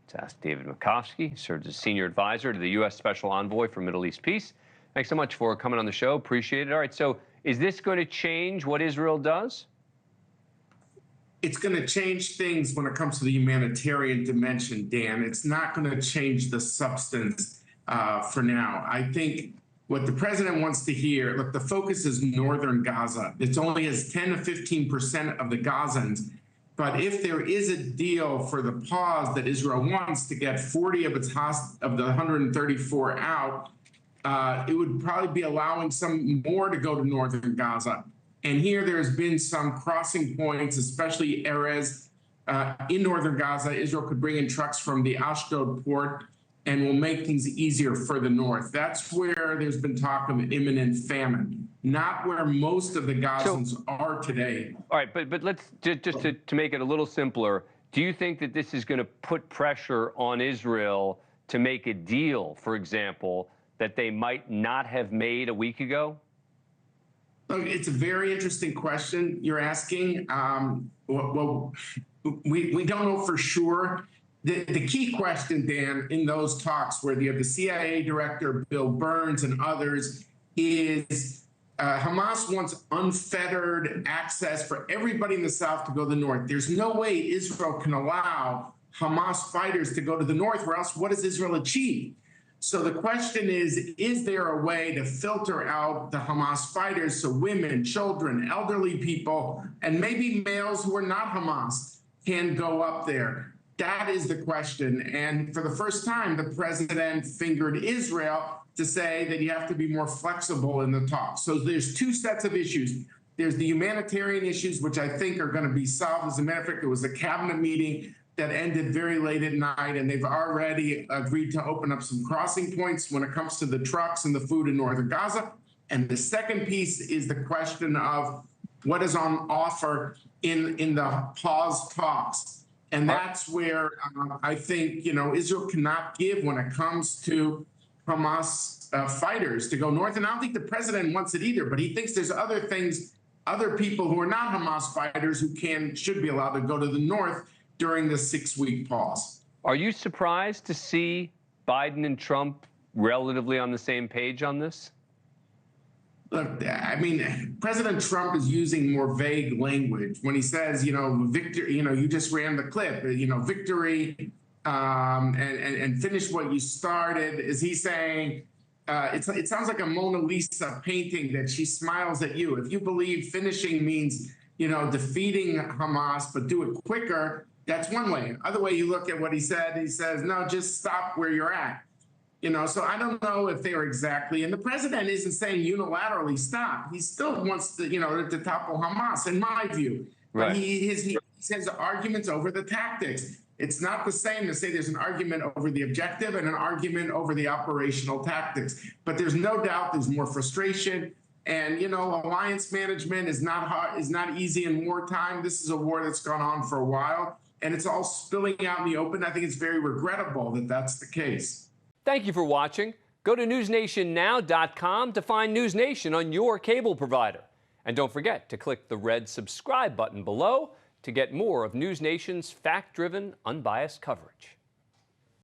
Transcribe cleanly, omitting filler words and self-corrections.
Let's ask David Makovsky. He serves as senior advisor to the U.S. Special Envoy for Middle East Peace. Thanks so much for coming on the show. Appreciate it. All right, so is this going to change what Israel does? It's going to change things when it comes to the humanitarian dimension, Dan. It's not going to change the substance for now. I think what the president wants to hear, look, the focus is northern Gaza. It's only has 10 to 15% of the Gazans. But if there is a deal for the pause that Israel wants to get 40 of its of the 134 out, it would probably be allowing some more to go to northern Gaza. And here there's been some crossing points, especially Erez in northern Gaza. Israel could bring in trucks from the Ashdod port and will make things easier for the north. That's where there's been talk of imminent famine, not where most of the Gazans are today. All right, but let's just to make it a little simpler, do you think that this is going to put pressure on Israel to make a deal, for example, that they might not have made a week ago? Look, it's a very interesting question you're asking. Well, we don't know for sure. The key question, Dan, in those talks where you have the CIA director, Bill Burns, and others, is Hamas wants unfettered access for everybody in the south to go to the north. There's no way Israel can allow Hamas fighters to go to the north, or else what does Israel achieve? So the question is there a way to filter out the Hamas fighters so women, children, elderly people, and maybe males who are not Hamas can go up there? That is the question. And for the first time, the president fingered Israel to say that you have to be more flexible in the talks. So there's two sets of issues. There's the humanitarian issues, which I think are going to be solved. As a matter of fact, there was a cabinet meeting that ended very late at night, and they've already agreed to open up some crossing points when it comes to the trucks and the food in northern Gaza. And the second piece is the question of what is on offer in the pause talks. And that's where I think, Israel cannot give when it comes to Hamas fighters to go north. And I don't think the president wants it either, but he thinks there's other things, other people who are not Hamas fighters who should be allowed to go to the north during the 6-week pause. Are you surprised to see Biden and Trump relatively on the same page on this? Look, I mean, President Trump is using more vague language when he says, victory, you just ran the clip, victory and finish what you started. Is he saying, it sounds like a Mona Lisa painting that she smiles at you. If you believe finishing means, defeating Hamas, but do it quicker, that's one way. Other way you look at what he said, he says, no, just stop where you're at. So I don't know if they are exactly, and the president isn't saying unilaterally stop. He still wants to, to topple Hamas, in my view. Right. But he says arguments over the tactics. It's not the same to say there's an argument over the objective and an argument over the operational tactics. But there's no doubt there's more frustration. And, alliance management is not easy in wartime. This is a war that's gone on for a while, and it's all spilling out in the open. I think it's very regrettable that that's the case. Thank you for watching. Go to newsnationnow.com to find NewsNation on your cable provider. And don't forget to click the red subscribe button below to get more of NewsNation's fact-driven, unbiased coverage.